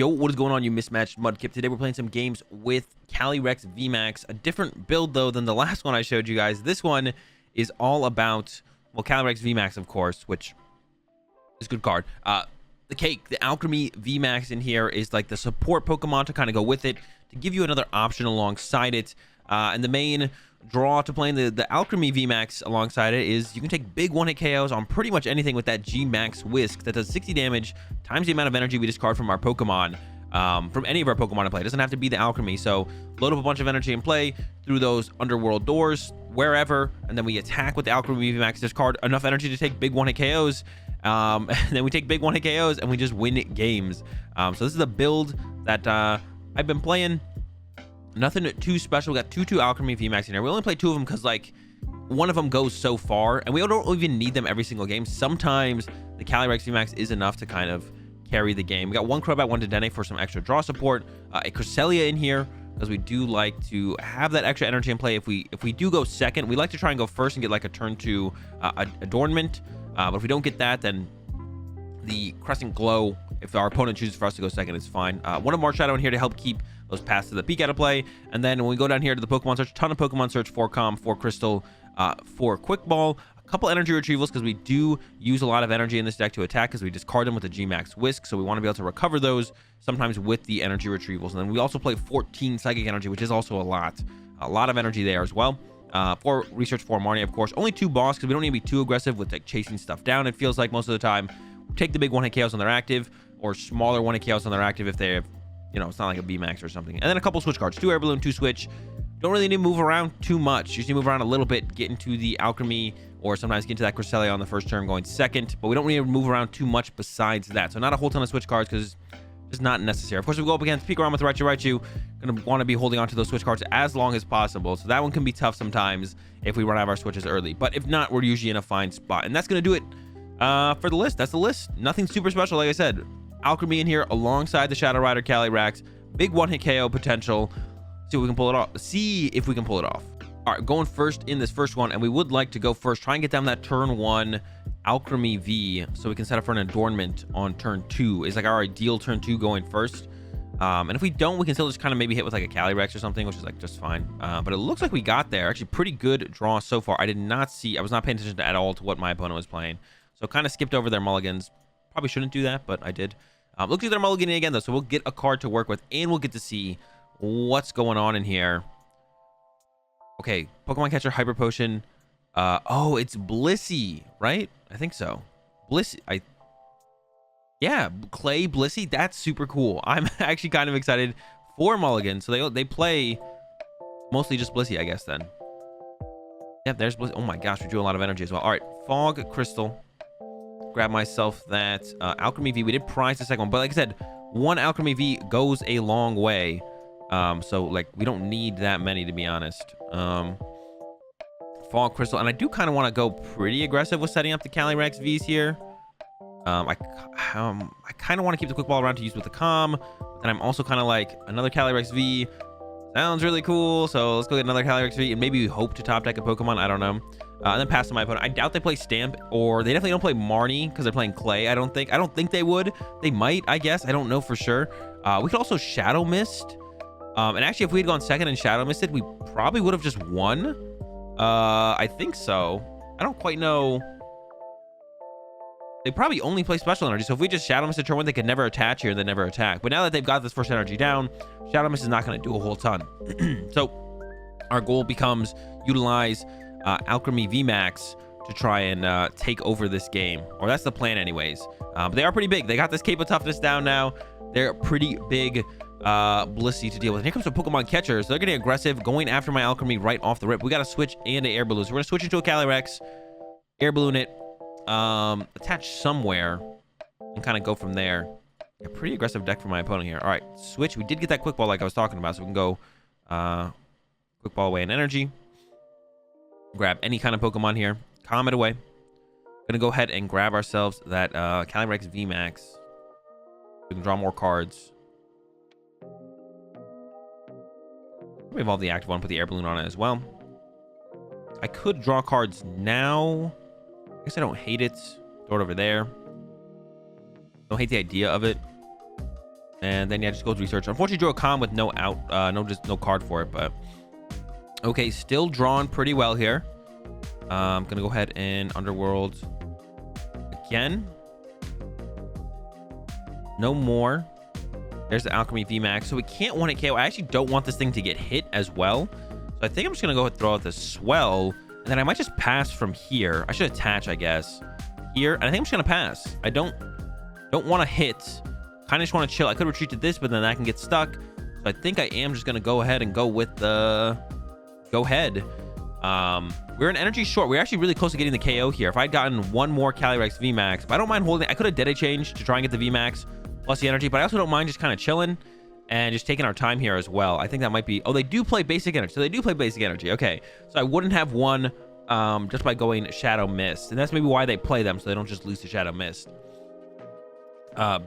Yo, what is going on, you mismatched mudkip? Today we're playing some games with Calyrex VMAX, a different build though than the last one I showed you guys. This one is all about, well, Calyrex VMAX, of course, which is a good card. The cake, the Alchemy VMAX in here is like the support Pokemon to kind of go with it, to give you another option alongside it. And the main draw to playing the Alchemy VMAX alongside it is you can take big one-hit KOs on pretty much anything with that G-Max Whisk that does 60 damage times the amount of energy we discard from our Pokemon, from any of our Pokemon in play. It doesn't have to be the Alchemy. So load up a bunch of energy in play through those underworld doors, wherever, and then we attack with the Alchemy VMAX, discard enough energy to take big one-hit KOs. And then we take big one-hit KOs and we just win games. So this is a build that I've been playing. Nothing too special. We got two Alchemy VMAX in here. We only play two of them because, like, one of them goes so far, and we don't even need them every single game. Sometimes the Calyrex VMAX is enough to kind of carry the game. We got one Crobat, one Dedenne for some extra draw support. A Cresselia in here because we do like to have that extra energy in play. If we do go second, we like to try and go first and get like a turn to Adornment. But if we don't get that, then the Crescent Glow, if our opponent chooses for us to go second, it's fine. One of Marshadow in here to help keep those paths to the peak out of play. And then when we go down here to the Pokemon search, ton of Pokemon search, 4 Calm, 4 Crystal, 4 Quick Ball, a couple energy retrievals because we do use a lot of energy in this deck to attack because we discard them with the G-Max Whisk. So we want to be able to recover those sometimes with the energy retrievals. And then we also play 14 Psychic Energy, which is also a lot of energy there as well. 4 Research, 4 Marnie, of course. Only 2 Boss because we don't need to be too aggressive with like chasing stuff down. It feels like most of the time. Take the big one-hit KOs on their active, or smaller one-hit KOs on their active if they have, you know, it's not like a VMAX or something. And then a couple switch cards, 2 Air Balloon, 2 Switch. Don't really need to move around too much. You just need to move around a little bit, get into the Alchemy, or sometimes get into that Cresselia on the first turn going second. But we don't need to move around too much besides that. So not a whole ton of switch cards because it's not necessary. Of course, if we go up against Peek Around with Raichu, gonna want to be holding on to those switch cards as long as possible. So that one can be tough sometimes if we run out of our switches early. But if not, we're usually in a fine spot. And that's gonna do it for the list. That's the list. Nothing super special, like I said. Alchemy in here alongside the Shadow Rider Calyrex. Big one-hit KO potential. See if we can pull it off. See if we can pull it off. All right, going first in this first one, and we would like to go first. Try and get down that turn 1 Alchemy V so we can set up for an Adornment on turn 2. Is like our ideal turn 2 going first. And if we don't, we can still just kind of maybe hit with like a Calyrex or something, which is like just fine. But it looks like we got there. Actually, pretty good draw so far. I was not paying attention at all to what my opponent was playing. So kind of skipped over their mulligans. Probably shouldn't do that, but I did. Looks like they're mulliganing again, though, so we'll get a card to work with, and we'll get to see what's going on in here. Okay, Pokemon Catcher, Hyper Potion. Oh, it's Blissey, right? I think so. Blissey. Yeah, Clay Blissey. That's super cool. I'm actually kind of excited for mulligan. So they play mostly just Blissey, I guess, then. Yep, there's Blissey. Oh my gosh, we drew a lot of energy as well. All right, Fog Crystal. Grab myself that Alchemy V. We did prize the second one, but like I said, 1 Alchemy V goes a long way. So like we don't need that many, to be honest. Fog Crystal, and I do kind of want to go pretty aggressive with setting up the Calyrex Vs here. I kind of want to keep the Quick Ball around to use with the Calm, and I'm also kind of like another Calyrex V sounds really cool, so let's go get another Calyrex V, and maybe we hope to top deck a Pokemon. I don't know. And then pass to my opponent. I doubt they play Stamp, or they definitely don't play Marnie because they're playing Clay. I don't think they would. They might, I guess. I don't know for sure. We could also Shadow Mist. And actually, if we had gone second and Shadow Misted, we probably would have just won. I think so. I don't quite know. They probably only play Special Energy. So if we just Shadow Mist turn 1, they could never attach here and then never attack. But now that they've got this first energy down, Shadow Mist is not going to do a whole ton. So our goal becomes utilize Alchemy VMAX to try and take over this game, or that's the plan anyways. But they are pretty big. They got this Cape of Toughness down now. They're pretty big Blissey to deal with. And here comes a Pokemon Catcher, so they're getting aggressive, going after my Alchemy right off the rip. We got a switch and an Air Balloon, so we're gonna switch into a Calyrex, Air Balloon it, attach somewhere, and kind of go from there. A pretty aggressive deck for my opponent here. All right, switch. We did get that Quick Ball like I was talking about, so we can go Quick Ball away in energy. Grab any kind of Pokemon here. Calm it away. Gonna go ahead and grab ourselves that Calyrex VMAX. We can draw more cards. We evolve the active one, put the Air Balloon on it as well. I could draw cards now. I guess I don't hate it. Throw it over there. Don't hate the idea of it. And then yeah, just goes research. Unfortunately, drew a com with no no card for it, but okay, still drawn pretty well here. I'm gonna go ahead and Underworld again. No more. There's the Alchemy VMAX. So we can't 1-hit KO. I actually don't want this thing to get hit as well. So I think I'm just gonna go ahead and throw out the Swell, and then I might just pass from here. I should attach, I guess, here. And I think I'm just gonna pass. I don't want to hit. Kind of just want to chill. I could retreat to this, but then that can get stuck. So I think I am just gonna go ahead and go with the go ahead. We're in energy short. We're actually really close to getting the KO here. If I'd gotten one more Calyrex VMAX, but I don't mind holding. I could have Dede change to try and get the VMAX plus the energy, but I also don't mind just kind of chilling and just taking our time here as well. I think that might be... Oh, they do play basic energy. So they do play basic energy. Okay. So I wouldn't have won just by going Shadow Mist. And that's maybe why they play them, so they don't just lose to Shadow Mist.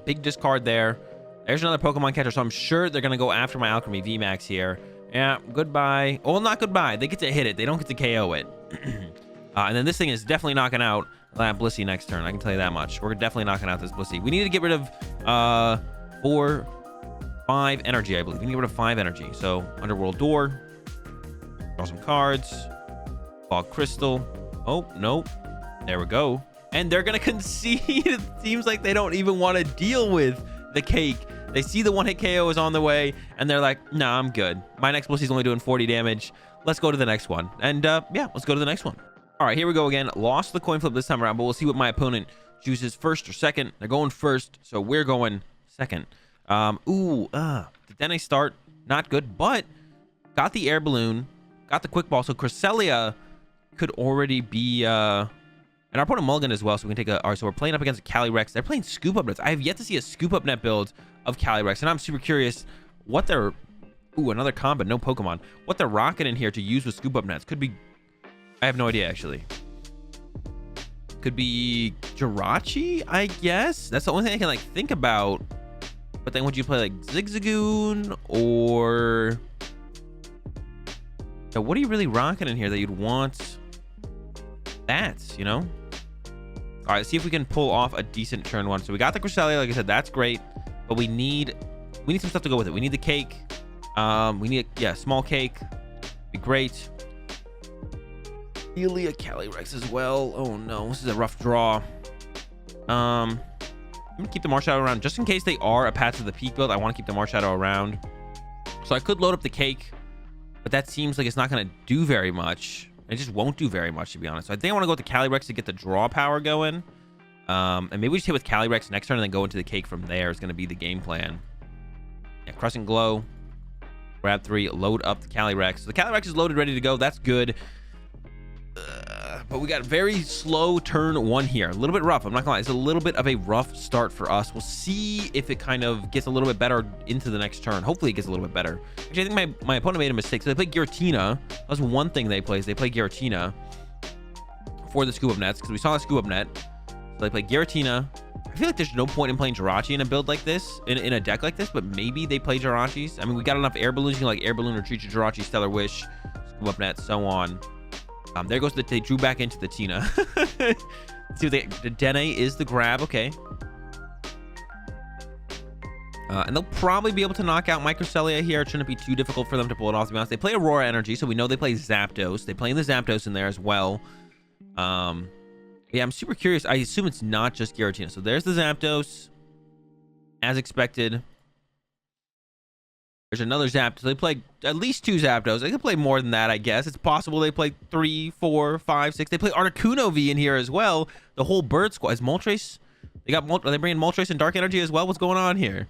Big discard there. There's another Pokemon catcher, so I'm sure they're going to go after my Alchemy VMAX here. Yeah, goodbye. Oh, well, not goodbye. They get to hit it. They don't get to KO it. And then this thing is definitely knocking out that Blissey next turn. I can tell you that much. We're definitely knocking out this Blissey. We need to get rid of 5 energy, I believe. We need to get rid of 5 energy. So Underworld Door. Draw some cards. Fog Crystal. Oh, nope. There we go. And they're going to concede. It seems like they don't even want to deal with the cake. They see the 1-hit KO is on the way, and they're like, nah, I'm good. My next Blissey's only doing 40 damage. Let's go to the next one. And yeah, let's go to the next one. All right, here we go again. Lost the coin flip this time around, but we'll see what my opponent chooses first or second. They're going first, so we're going second. The Dene start, not good, but got the Air Balloon, got the Quick Ball, so Cresselia could already be... And our opponent mulligan as well, so we can take a... All right, so we're playing up against Calyrex. They're playing Scoop Up Nets. I have yet to see a Scoop Up Net build of Calyrex, and I'm super curious what they're... Ooh, another combat, no Pokemon. What they're rocking in here to use with Scoop Up Nets. Could be... I have no idea, actually. Could be Jirachi, I guess? That's the only thing I can, like, think about. But then would you play, like, Zigzagoon or... Yeah, what are you really rocking in here that you'd want... That's, you know? All right, let's see if we can pull off a decent turn one. So we got the Cresselia, like I said, that's great, but we need some stuff to go with it. We need the cake. We need small cake. Be great. Really a Calyrex as well. Oh no, this is a rough draw. I'm gonna keep the Marshadow around just in case they are a Path to the Peak build. I want to keep the Marshadow around, so I could load up the cake, but that seems like it's not gonna do very much. It just won't do very much, to be honest. So I think I want to go with the Calyrex to get the draw power going. And maybe we just hit with Calyrex next turn and then go into the cake from there is going to be the game plan. Yeah, Crescent Glow. Grab 3, load up the Calyrex. So the Calyrex is loaded, ready to go. That's good. But we got a very slow turn 1 here. A little bit rough. I'm not gonna lie. It's a little bit of a rough start for us. We'll see if it kind of gets a little bit better into the next turn. Hopefully it gets a little bit better. Actually, I think my opponent made a mistake. So they play Giratina. That's one thing they play. Is they play Giratina for the Scoop Up Nets, because we saw the Scoop Up Net. So they play Giratina. I feel like there's no point in playing Jirachi in a build like this, in a deck like this, but maybe they play Jirachis. I mean, we got enough Air Balloons. You can like Air Balloon, Retreat to Jirachi, Stellar Wish, Scoop Up Net, so on. There goes they drew back into the Tina. See what the Dene is the grab. Okay. And they'll probably be able to knock out my Cresselia here. It shouldn't be too difficult for them to pull it off, to be honest. They play Aurora Energy, so we know they play Zapdos. They play the Zapdos in there as well. Yeah, I'm super curious. I assume it's not just Giratina. So there's the Zapdos. As expected. There's another Zapdos. They play at least 2 Zapdos. They could play more than that, I guess. It's possible they play 3, 4, 5, 6. They play Articuno V in here as well. The whole bird squad. Is Moltres? Are they bringing Moltres and Dark Energy as well? What's going on here?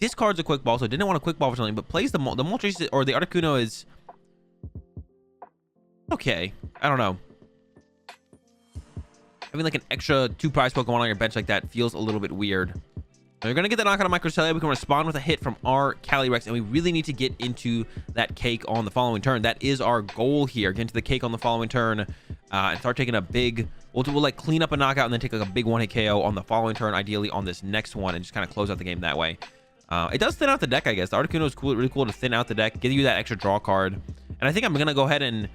Discards a Quick Ball, so didn't want a Quick Ball for something, but plays the Moltres or the Articuno is... Okay. I don't know. Having like an extra 2 prize Pokemon on your bench like that feels a little bit weird. We're going to get the knockout on my Cresselia. We can respond with a hit from our Calyrex, and we really need to get into that cake on the following turn. That is our goal here. Get into the cake on the following turn and start taking a big... We'll like clean up a knockout and then take like a big 1-hit KO on the following turn, ideally on this next one, and just kind of close out the game that way. It does thin out the deck, I guess. The Articuno is cool, really cool to thin out the deck, give you that extra draw card. And I think I'm going to go ahead and...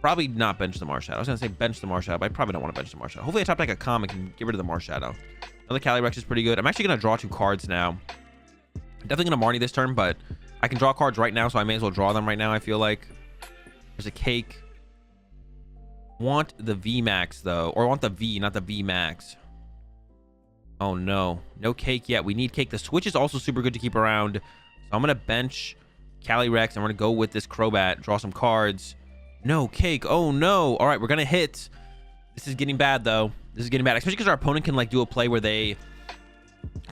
Probably not bench the Marshadow. I was going to say bench the Marshadow, but I probably don't want to bench the Marshadow. Hopefully I top deck a Com and can get rid of the Marshadow. Another Calyrex is pretty good. I'm actually going to draw 2 cards now. Definitely going to Marnie this turn, but I can draw cards right now, so I may as well draw them right now, I feel like. There's a cake. Want the VMAX, though. Or want the V, not the VMAX. Oh, no. No cake yet. We need cake. The switch is also super good to keep around. So I'm going to bench Calyrex. I'm going to go with this Crobat. Draw some cards. No cake. Oh, no. All right, we're going to hit. This is getting bad, though. This is getting bad. Especially because our opponent can, like, do a play where they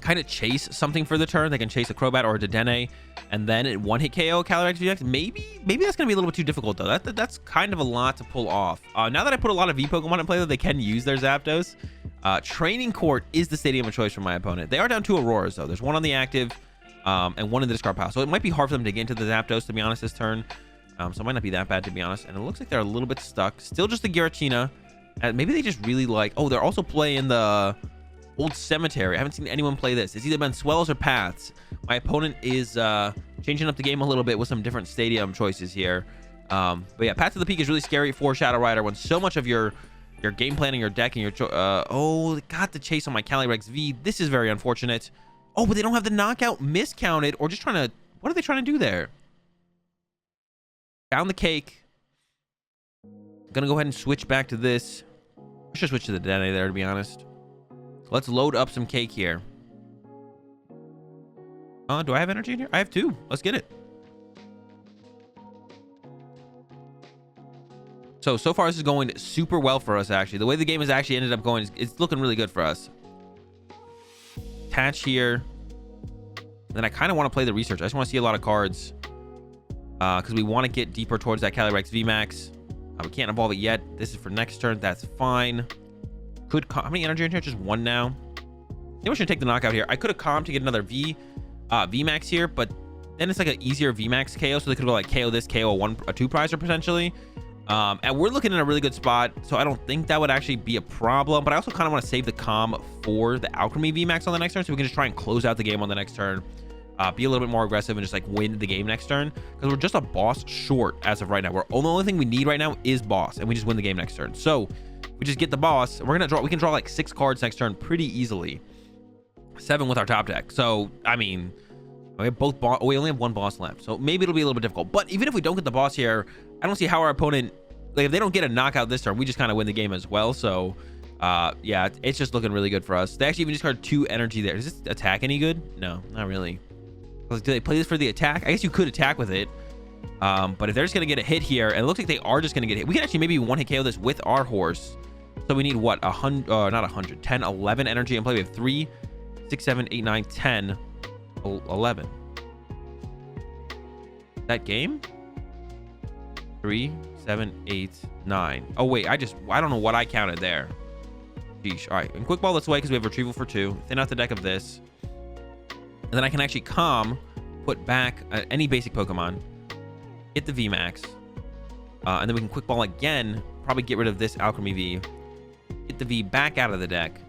kind of chase something for the turn. They can chase a Crobat or a Dedenne, and then it one-hit KO Calyrex VX. Maybe that's going to be a little bit too difficult, though. That's kind of a lot to pull off. Now that I put a lot of V Pokemon in play, though, they can use their Zapdos. Training Court is the stadium of choice for my opponent. They are down 2 Auroras, though. There's one on the active and one in the discard pile. So it might be hard for them to get into the Zapdos, to be honest, this turn. So it might not be that bad, to be honest. And it looks like they're a little bit stuck. Still just the Giratina. Maybe they just really like... Oh, they're also playing the Old Cemetery. I haven't seen anyone play this. It's either been Swells or Paths. My opponent is changing up the game a little bit with some different stadium choices here. But yeah, Path to the Peak is really scary for Shadow Rider when so much of your game planning, your deck, and your... oh, got the chase on my Calyrex V. This is very unfortunate. Oh, but they don't have the knockout miscounted, or just trying to... What are they trying to do there? Down the cake. Gonna go ahead and switch back to this. I should switch to the Dedenne there, to be honest. Let's load up some cake here. Do I have energy in here? I have 2. Let's get it. So far this is going super well for us, actually. The way the game has actually ended up going, it's looking really good for us. Attach here. Then I kind of want to play the research. I just want to see a lot of cards. Because we want to get deeper towards that Calyrex VMAX. We can't evolve it yet. This is for next turn. That's fine. How many energy in here? Just 1 now. I think we should take the knockout here. I could have calmed to get another VMAX here, but then it's like an easier VMAX KO, so they could go like KO this, KO a 2 prizer potentially. And we're looking in a really good spot, so I don't think that would actually be a problem. But I also kind of want to save the calm for the Alchemy VMAX on the next turn, so we can just try and close out the game on the next turn. Be a little bit more aggressive and just like win the game next turn, because we're just a boss short as of right now. The only thing we need right now is boss, and we just win the game next turn. So we just get the boss, and we're gonna draw. We can draw like 6 cards next turn pretty easily. 7 with our top deck. So I mean, we have both boss. We only have 1 boss left, so maybe it'll be a little bit difficult. But even if we don't get the boss here, I don't see how our opponent, like, if they don't get a knockout this turn, we just kind of win the game as well. So yeah, it's just looking really good for us. They actually even discarded 2 energy there. Does this attack any good? No, not really. Do they play this for the attack? I guess you could attack with it. But if they're just going to get a hit here, and it looks like they are just going to get hit, we can actually maybe one-hit KO this with our horse. So we need what? 100, not 100, 10, 11 energy in play. We have 3, 6, 7, 8, 9, 10, 11. That game? 3, 7, 8, 9. Oh, wait, I don't know what I counted there. Sheesh. All right, and quick ball this way because we have retrieval for 2. Thin out the deck of this. And then I can actually calm, put back any basic Pokemon, hit the VMAX, and then we can quick ball again, probably get rid of this Alchemy V, hit the V back out of the deck,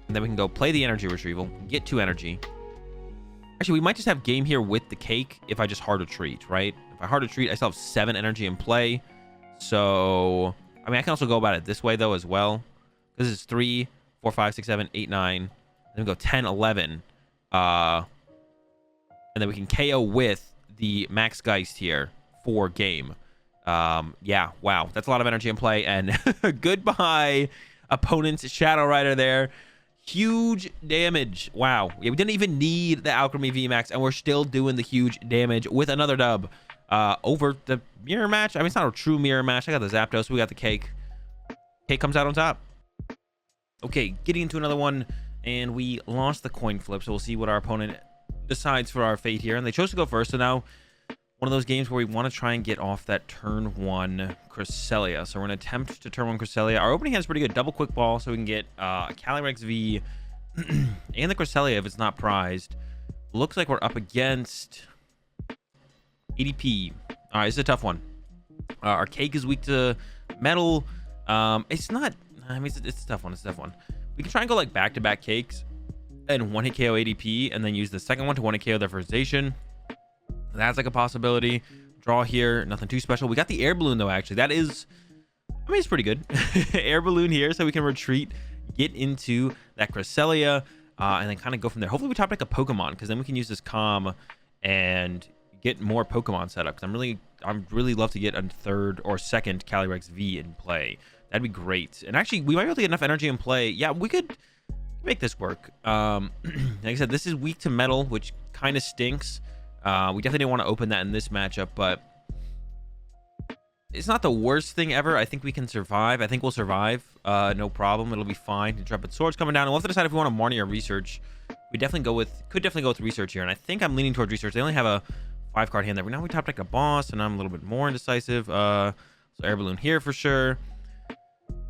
and then we can go play the energy retrieval, get 2 energy. Actually, we might just have game here with the cake if I just hard retreat, right? If I hard retreat, I still have 7 energy in play. So, I mean, I can also go about it this way, though, as well. This is 3, 4, 5, 6, 7, 8, 9. Then we go 10, 11. And then we can KO with the Max Geist here for game. Yeah, wow. That's a lot of energy in play. And goodbye, opponent's Shadow Rider there. Huge damage. Wow. Yeah, we didn't even need the Alchemy VMAX, and we're still doing the huge damage with another dub over the mirror match. I mean, it's not a true mirror match. I got the Zapdos. We got the cake. Cake comes out on top. Okay, getting into another one. And we lost the coin flip, so we'll see what our opponent decides for our fate here. And they chose to go first, so now one of those games where we want to try and get off that turn 1 Cresselia. So we're going to attempt to turn 1 Cresselia. Our opening has pretty good double quick ball, so we can get Calyrex V and the Cresselia if it's not prized. Looks like we're up against ADP. All right, this is a tough one. Our cake is weak to metal. It's not... I mean, it's a tough one. It's a tough one. We can try and go like back-to-back cakes and one-hit KO ADP, and then use the second one to one-hit KO their first station. That's like a possibility. Draw here, nothing too special. We got the air balloon though, actually. That is, I mean, it's pretty good. Air balloon here, so we can retreat, get into that Cresselia, and then kind of go from there. Hopefully we top deck a Pokemon, because then we can use this Calm and get more Pokemon set up. Because I'm really love to get a third or second Calyrex V in play. That'd be great. And actually, we might be able to get enough energy in play. Yeah, we could make this work. Like I said, this is weak to metal, which kind of stinks. We definitely didn't want to open that in this matchup, but it's not the worst thing ever. I think we can survive. I think we'll survive. No problem. It'll be fine. Intrepid Sword's coming down. And we'll have to decide if we want to Marnie or Research. We definitely could definitely go with Research here. And I think I'm leaning towards Research. They only have a 5-card hand there. Now we top deck a boss, and I'm a little bit more indecisive. So Air Balloon here for sure.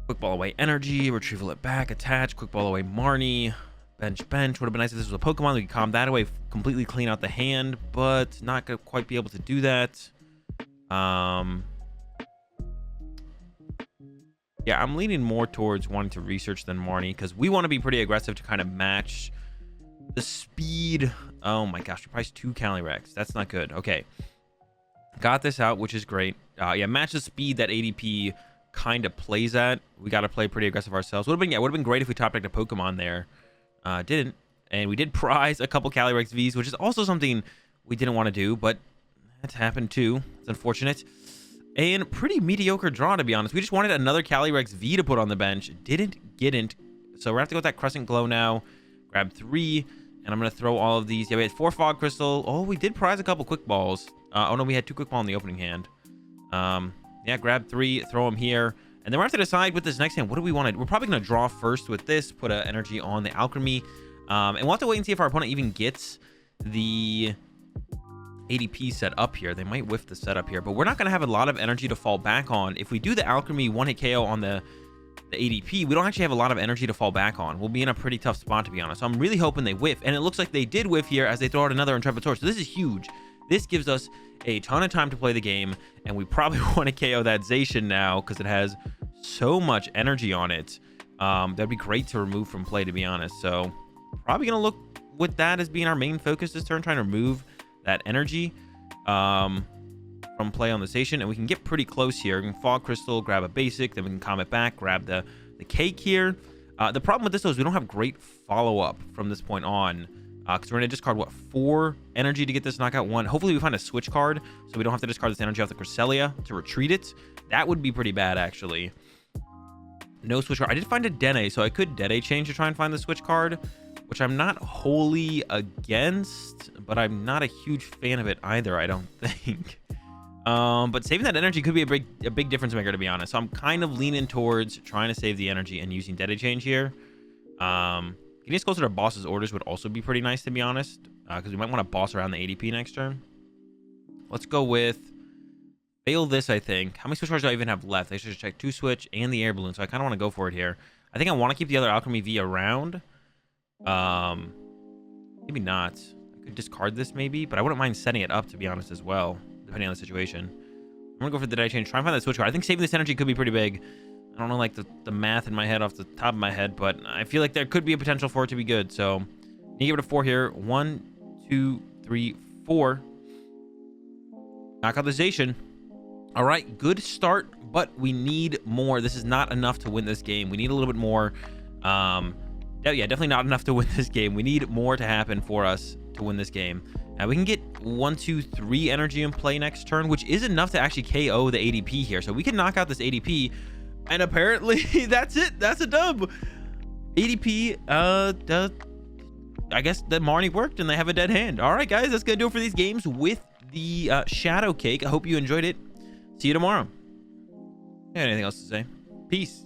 Quick Ball away Energy. Retrieval it back. Attach. Quick Ball away Marnie. Bench. Would have been nice if this was a Pokemon. We could calm that away. Completely clean out the hand. But not going to quite be able to do that. Yeah, I'm leaning more towards wanting to Research than Marnie, because we want to be pretty aggressive to kind of match the speed. Oh my gosh, we priced 2 Calyrex. That's not good. Okay. Got this out, which is great. Yeah, match the speed that ADP kind of plays at. We got to play pretty aggressive ourselves. Would have been great if we top decked a Pokemon there. Didn't. And we did prize a couple Calyrex Vs, which is also something we didn't want to do, but that's happened too. It's unfortunate. And pretty mediocre draw, to be honest. We just wanted another Calyrex V to put on the bench. Didn't. So we're going to have to go with that Crescent Glow now. Grab 3. And I'm going to throw all of these. Yeah, we had 4 Fog Crystal. Oh, we did prize a couple Quick Balls. Oh, no, we had 2 Quick Ball in the opening hand. Yeah, grab 3. Throw them here. And then we're going to have to decide with this next hand. What do we want to do? We're probably going to draw first with this. Put an energy on the Alchemy. And we'll have to wait and see if our opponent even gets the ADP set up here. They might whiff the setup here, but we're not going to have a lot of energy to fall back on. If we do the Alchemy 1-hit KO on the ADP, we don't actually have a lot of energy to fall back on. We'll be in a pretty tough spot, to be honest. So I'm really hoping they whiff, and it looks like they did whiff here as they throw out another Intrepid Sword. So this is huge. This gives us a ton of time to play the game, and we probably want to KO that Zacian now because it has so much energy on it. That'd be great to remove from play, to be honest. So probably going to look with that as being our main focus this turn, trying to remove that energy from play on the station, and we can get pretty close here. We can Fog Crystal, grab a basic, then we can calm it back, grab the cake here. The problem with this though is we don't have great follow-up from this point on, because we're gonna discard what, 4 energy to get this knockout 1. Hopefully we find a switch card so we don't have to discard this energy off the Cresselia to retreat it. That would be pretty bad, actually. No switch card. I did find a Dene, so I could Dede change to try and find the switch card, which I'm not wholly against, but I'm not a huge fan of it either, I don't think. But saving that energy could be a big difference maker, to be honest. So I'm kind of leaning towards trying to save the energy and using Dede change here. Getting us closer to boss's orders would also be pretty nice, to be honest, because we might want to boss around the ADP next turn. Let's go with fail this, I think. How many switch cards do I even have left? I should check 2 switch and the Air Balloon, so I kind of want to go for it here. I think I want to keep the other Alchemy V around. Maybe not. I could discard this maybe, but I wouldn't mind setting it up, to be honest, as well, depending on the situation. I'm gonna go for the Dede change, try and find that switch card. I think saving this energy could be pretty big. I don't know like the math in my head off the top of my head, but I feel like there could be a potential for it to be good. So you give it a 4 here. 1, 2, 3, 4. Knock out the Zacian. All right, good start, but we need more. This is not enough to win this game. We need a little bit more. Yeah, definitely not enough to win this game. We need more to happen for us to win this game. Now we can get 1, 2, 3 energy in play next turn, which is enough to actually KO the ADP here. So we can knock out this ADP, and apparently that's it. That's a dub. ADP, I guess that Marnie worked and they have a dead hand. All right, guys, that's gonna do it for these games with the Shadow Cake. I hope you enjoyed it. See you tomorrow. Anything else to say? Peace.